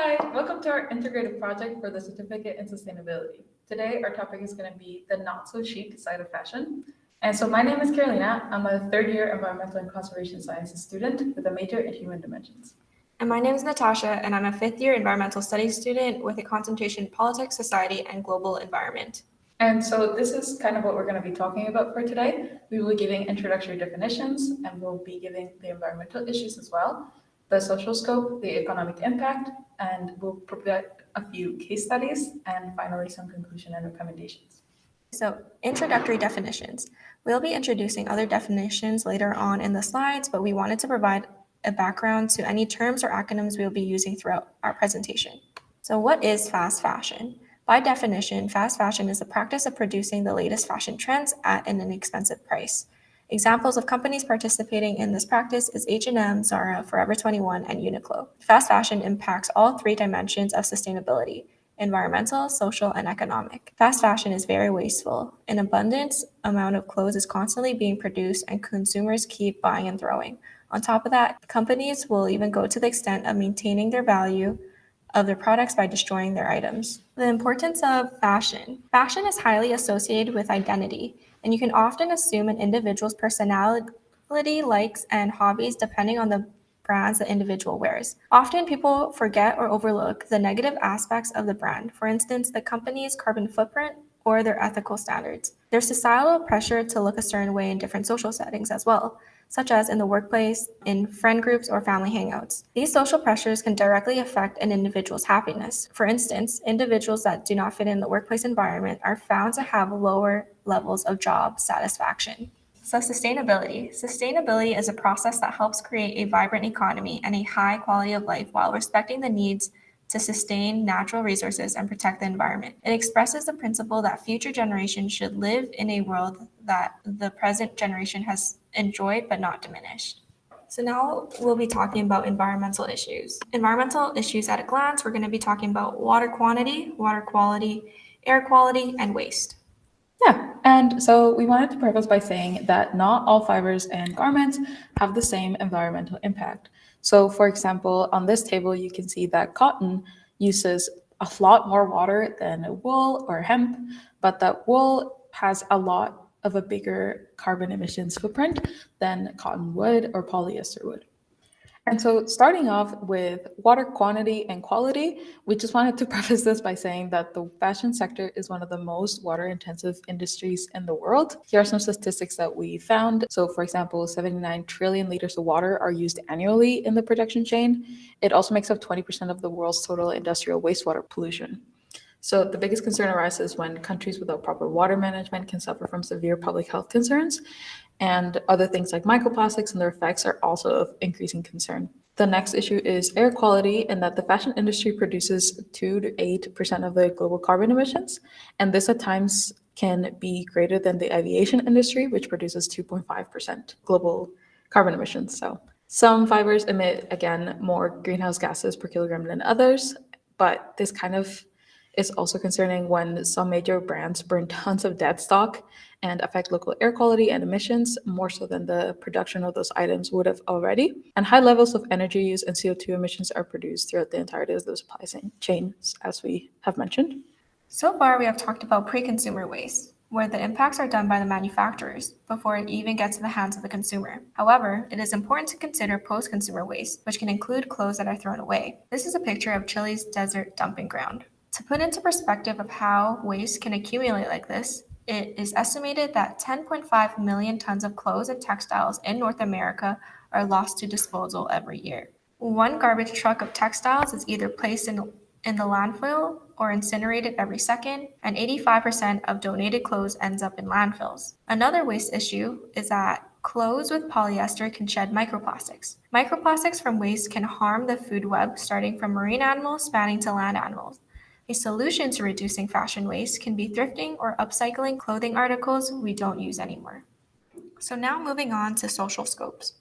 Hi, welcome to our integrated project for the Certificate in Sustainability. Today, our topic is going to be the not-so-chic side of fashion. And so my name is Carolina. I'm a third-year environmental and conservation sciences student with a major in human dimensions. And my name is Natasha, and I'm a fifth-year environmental studies student with a concentration in politics, society, and global environment. And so this is kind of what we're going to be talking about for today. We will be giving introductory definitions, and we'll be giving the environmental issues as well, the social scope, the economic impact, and we'll provide a few case studies, and finally some conclusion and recommendations. So, introductory definitions. We'll be introducing other definitions later on in the slides, but we wanted to provide a background to any terms or acronyms we'll be using throughout our presentation. So, what is fast fashion? By definition, fast fashion is the practice of producing the latest fashion trends at an inexpensive price. Examples of companies participating in this practice is H&M, Zara, Forever 21, and Uniqlo. Fast fashion impacts all three dimensions of sustainability: environmental, social, and economic. Fast fashion is very wasteful. An abundant amount of clothes is constantly being produced, and consumers keep buying and throwing. On top of that, companies will even go to the extent of maintaining their value of their products by destroying their items. The importance of fashion. Fashion is highly associated with identity, and you can often assume an individual's personality, likes, and hobbies depending on the brands the individual wears. Often people forget or overlook the negative aspects of the brand, for instance, the company's carbon footprint or their ethical standards. There's societal pressure to look a certain way in different social settings as well, such as in the workplace, in friend groups, or family hangouts. These social pressures can directly affect an individual's happiness. For instance, individuals that do not fit in the workplace environment are found to have lower levels of job satisfaction. So, sustainability. Sustainability is a process that helps create a vibrant economy and a high quality of life while respecting the needs to sustain natural resources and protect the environment. It expresses the principle that future generations should live in a world that the present generation has enjoyed but not diminished. So now we'll be talking about environmental issues. Environmental issues at a glance, we're going to be talking about water quantity, water quality, air quality, and waste. Yeah, and so we wanted to preface by saying that not all fibers and garments have the same environmental impact. So, for example, on this table, you can see that cotton uses a lot more water than wool or hemp, but that wool has a lot of a bigger carbon emissions footprint than cotton would or polyester would. And so, starting off with water quantity and quality, we just wanted to preface this by saying that the fashion sector is one of the most water intensive industries in the world. Here are some statistics that we found. So, for example, 79 trillion liters of water are used annually in the production chain. It also makes up 20% of the world's total industrial wastewater pollution. So the biggest concern arises when countries without proper water management can suffer from severe public health concerns, and other things like microplastics and their effects are also of increasing concern. The next issue is air quality, in that the fashion industry produces 2 to 8% of the global carbon emissions, and this at times can be greater than the aviation industry, which produces 2.5% global carbon emissions. So some fibers emit, again, more greenhouse gases per kilogram than others, but this kind of is also concerning when some major brands burn tons of dead stock and affect local air quality and emissions more so than the production of those items would have already. And high levels of energy use and CO2 emissions are produced throughout the entirety of the supply chains, as we have mentioned. So far, we have talked about pre-consumer waste, where the impacts are done by the manufacturers before it even gets to the hands of the consumer. However, it is important to consider post-consumer waste, which can include clothes that are thrown away. This is a picture of Chile's desert dumping ground. To put into perspective of how waste can accumulate like this, it is estimated that 10.5 million tons of clothes and textiles in North America are lost to disposal every year. One garbage truck of textiles is either placed in the landfill or incinerated every second, and 85% of donated clothes ends up in landfills. Another waste issue is that clothes with polyester can shed microplastics. Microplastics from waste can harm the food web, starting from marine animals spanning to land animals. A solution to reducing fashion waste can be thrifting or upcycling clothing articles we don't use anymore. So now moving on to social scopes.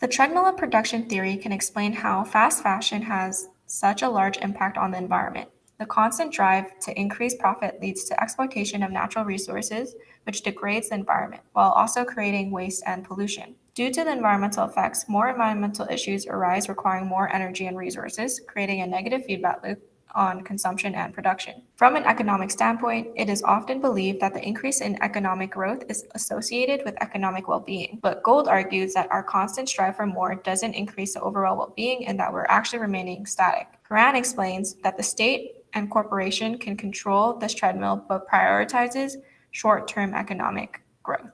The treadmill of production theory can explain how fast fashion has such a large impact on the environment. The constant drive to increase profit leads to exploitation of natural resources, which degrades the environment, while also creating waste and pollution. Due to the environmental effects, more environmental issues arise requiring more energy and resources, creating a negative feedback loop on consumption and production. From an economic standpoint, it is often believed that the increase in economic growth is associated with economic well-being. But Gold argues that our constant strive for more doesn't increase the overall well-being and that we're actually remaining static. Karan explains that the state and corporation can control this treadmill but prioritizes short-term economic growth.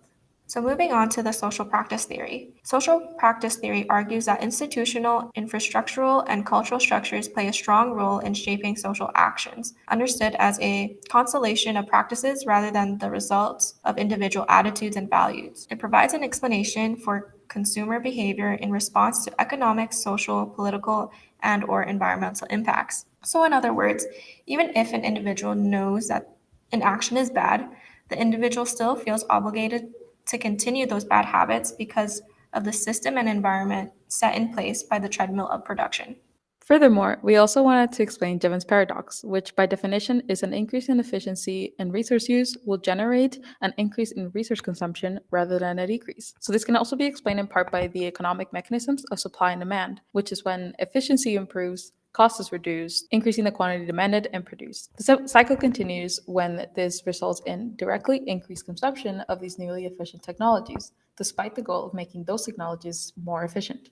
So moving on to the social practice theory. Social practice theory argues that institutional, infrastructural, and cultural structures play a strong role in shaping social actions, understood as a constellation of practices rather than the results of individual attitudes and values. It provides an explanation for consumer behavior in response to economic, social, political, and/or environmental impacts. So in other words, even if an individual knows that an action is bad, the individual still feels obligated to continue those bad habits because of the system and environment set in place by the treadmill of production. Furthermore, we also wanted to explain Jevons paradox, which by definition is an increase in efficiency and resource use will generate an increase in resource consumption rather than a decrease. So this can also be explained in part by the economic mechanisms of supply and demand, which is when efficiency improves, cost is reduced, increasing the quantity demanded and produced. The cycle continues when this results in directly increased consumption of these newly efficient technologies, despite the goal of making those technologies more efficient.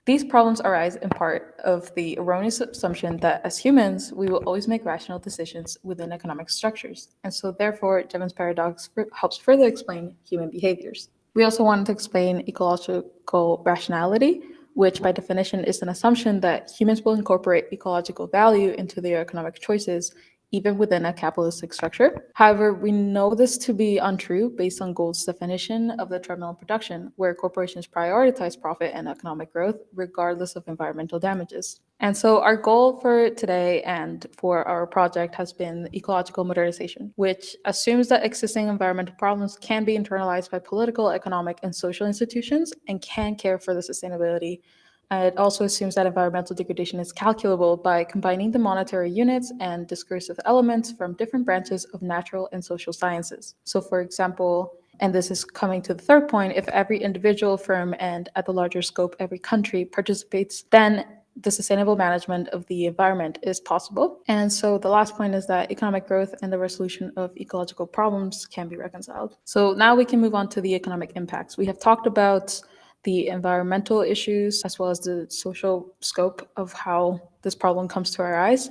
These problems arise in part of the erroneous assumption that as humans, we will always make rational decisions within economic structures. And so, therefore, Jevons paradox helps further explain human behaviors. We also wanted to explain ecological rationality, which by definition is an assumption that humans will incorporate ecological value into their economic choices even within a capitalistic structure. However, we know this to be untrue based on Gould's definition of the treadmill of production, where corporations prioritize profit and economic growth regardless of environmental damages. And so our goal for today and for our project has been ecological modernization, which assumes that existing environmental problems can be internalized by political, economic, and social institutions and can care for the sustainability. It also assumes that environmental degradation is calculable by combining the monetary units and discursive elements from different branches of natural and social sciences. So, for example, and this is coming to the third point, if every individual, firm, and at the larger scope, every country participates, then the sustainable management of the environment is possible. And so the last point is that economic growth and the resolution of ecological problems can be reconciled. So now we can move on to the economic impacts. We have talked about the environmental issues as well as the social scope of how this problem comes to our eyes.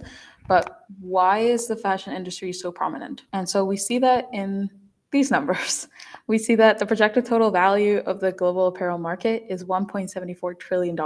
But why is the fashion industry so prominent? And so we see that in these numbers. We see that the projected total value of the global apparel market is $1.74 trillion.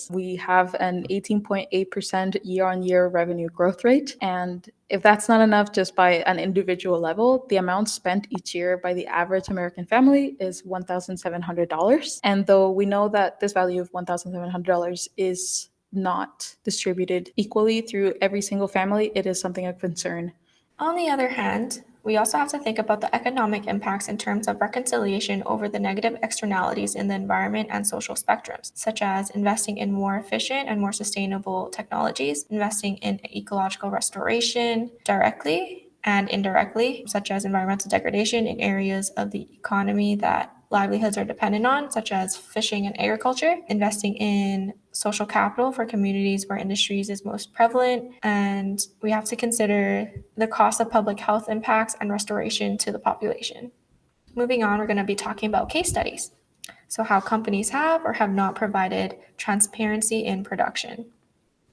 We have an 18.8% year-on-year revenue growth rate. And if that's not enough just by an individual level, the amount spent each year by the average American family is $1,700. And though we know that this value of $1,700 is not distributed equally through every single family, it is something of concern. On the other hand, we also have to think about the economic impacts in terms of reconciliation over the negative externalities in the environment and social spectrums, such as investing in more efficient and more sustainable technologies, investing in ecological restoration directly and indirectly, such as environmental degradation in areas of the economy that livelihoods are dependent on, such as fishing and agriculture, investing in social capital for communities where industries is most prevalent, and we have to consider the cost of public health impacts and restoration to the population. Moving on, we're going to be talking about case studies. So how companies have or have not provided transparency in production.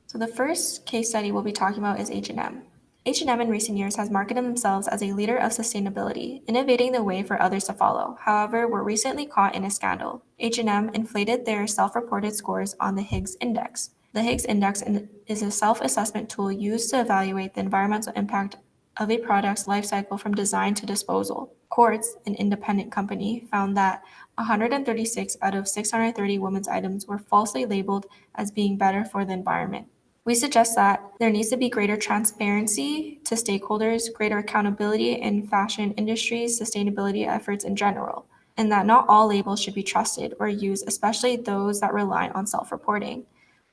So the first case study we'll be talking about is H&M. H&M in recent years has marketed themselves as a leader of sustainability, innovating the way for others to follow. However, were recently caught in a scandal. H&M inflated their self-reported scores on the Higgs Index. The Higgs Index is a self-assessment tool used to evaluate the environmental impact of a product's life cycle from design to disposal. Quartz, an independent company, found that 136 out of 630 women's items were falsely labeled as being better for the environment. We suggest that there needs to be greater transparency to stakeholders, greater accountability in fashion industry's sustainability efforts in general, and that not all labels should be trusted or used, especially those that rely on self-reporting.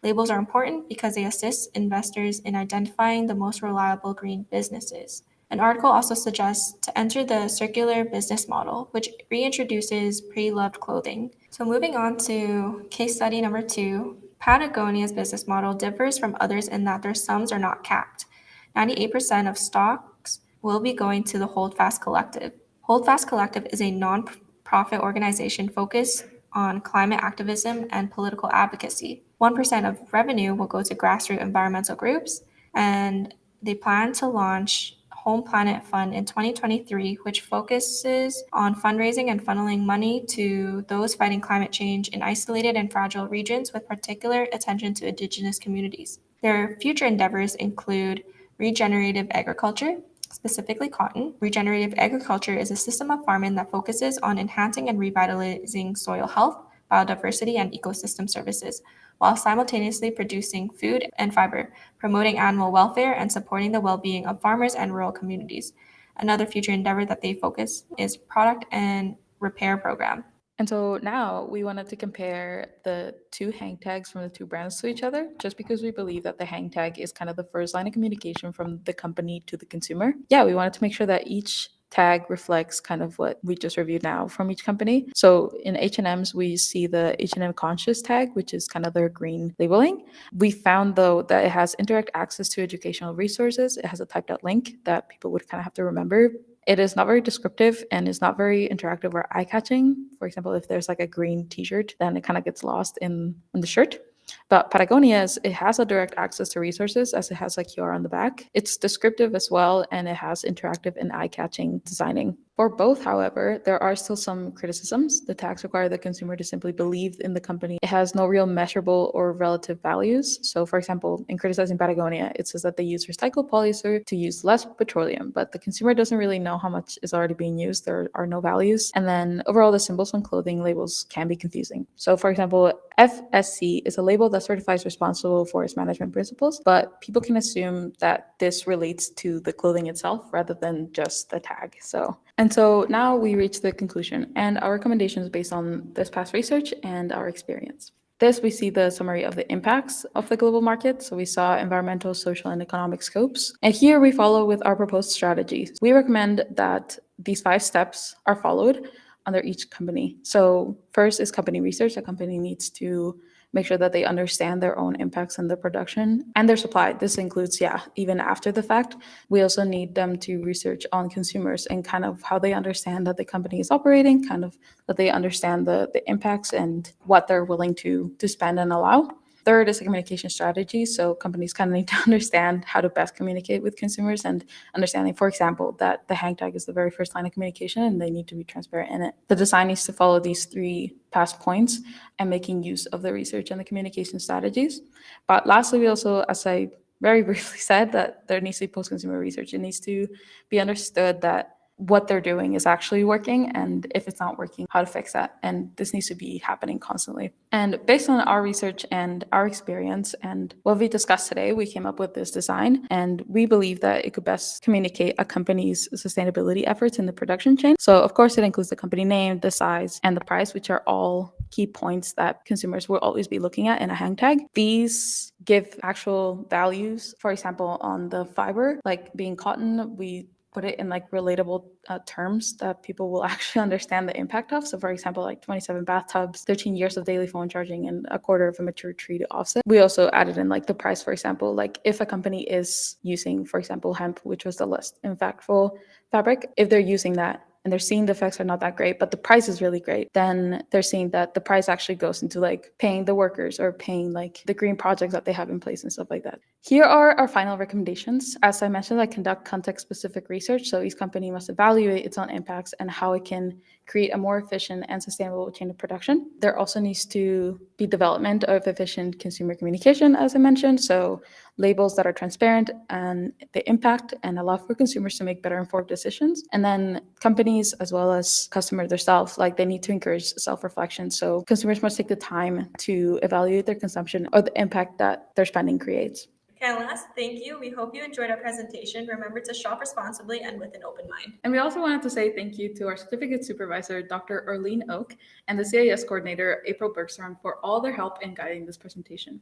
Labels are important because they assist investors in identifying the most reliable green businesses. An article also suggests to enter the circular business model, which reintroduces pre-loved clothing. So So moving on to case study number 2, Patagonia's business model differs from others in that their sums are not capped. 98% of stocks will be going to the Holdfast Collective. Holdfast Collective is a non-profit organization focused on climate activism and political advocacy. 1% of revenue will go to grassroots environmental groups, and they plan to launch Home Planet Fund in 2023, which focuses on fundraising and funneling money to those fighting climate change in isolated and fragile regions, with particular attention to Indigenous communities. Their future endeavors include regenerative agriculture, specifically cotton. Regenerative agriculture is a system of farming that focuses on enhancing and revitalizing soil health, biodiversity, and ecosystem services, while simultaneously producing food and fiber, promoting animal welfare, and supporting the well-being of farmers and rural communities. Another future endeavor that they focus is product and repair program. And so now we wanted to compare the two hang tags from the two brands to each other, just because we believe that the hang tag is kind of the first line of communication from the company to the consumer. Yeah, we wanted to make sure that each tag reflects kind of what we just reviewed now from each company. So in H&M's, we see the H&M Conscious tag, which is kind of their green labeling. We found, though, that it has indirect access to educational resources. It has a typed out link that people would kind of have to remember. It is not very descriptive and is not very interactive or eye-catching. For example, if there's like a green t-shirt, then it kind of gets lost in the shirt. But Patagonia's, it has a direct access to resources as it has a QR on the back. It's descriptive as well, and it has interactive and eye-catching designing. For both, however, there are still some criticisms. The tags require the consumer to simply believe in the company. It has no real measurable or relative values. So, for example, in criticizing Patagonia, it says that they use recycled polyester to use less petroleum, but the consumer doesn't really know how much is already being used. There are no values. And then overall, the symbols on clothing labels can be confusing. So, for example, FSC is a label that certifies responsible forest management principles, but people can assume that this relates to the clothing itself rather than just the tag. And so now we reach the conclusion and our recommendations based on this past research and our experience. This, we see the summary of the impacts of the global market. So we saw environmental, social, and economic scopes. And here we follow with our proposed strategies. We recommend that these 5 steps are followed under each company. So first is company research. A company needs to make sure that they understand their own impacts on the production and their supply. This includes, even after the fact. We also need them to research on consumers and kind of how they understand that the company is operating, kind of that they understand the impacts and what they're willing to spend and allow. Third is a communication strategy. So companies kind of need to understand how to best communicate with consumers and understanding, for example, that the hang tag is the very first line of communication and they need to be transparent in it. The design needs to follow these 3 past points and making use of the research and the communication strategies. But lastly, we also, as I very briefly said, that there needs to be post-consumer research. It needs to be understood that what they're doing is actually working, and if it's not working, how to fix that. And this needs to be happening constantly. And based on our research and our experience and what we discussed today, we came up with this design, and we believe that it could best communicate a company's sustainability efforts in the production chain. So of course, it includes the company name, the size, and the price, which are all key points that consumers will always be looking at in a hang tag. These give actual values. For example, on the fiber, like being cotton, we put it in like relatable terms that people will actually understand the impact of. So for example, like 27 bathtubs, 13 years of daily phone charging, and a quarter of a mature tree to offset. We also added in like the price, for example, like if a company is using, for example, hemp, which was the less impactful fabric, if they're using that and they're seeing the effects are not that great, but the price is really great, then they're seeing that the price actually goes into like paying the workers or paying like the green projects that they have in place and stuff like that. Here are our final recommendations. As I mentioned, I conduct context-specific research, so each company must evaluate its own impacts and how it can create a more efficient and sustainable chain of production. There also needs to be development of efficient consumer communication, as I mentioned, so labels that are transparent and the impact and allow for consumers to make better informed decisions. And then companies as well as customers themselves, like they need to encourage self-reflection. So consumers must take the time to evaluate their consumption or the impact that their spending creates. Okay, last, thank you. We hope you enjoyed our presentation. Remember to shop responsibly and with an open mind. And we also wanted to say thank you to our certificate supervisor, Dr. Arlene Oak, and the CIS coordinator, April Bergstrom, for all their help in guiding this presentation.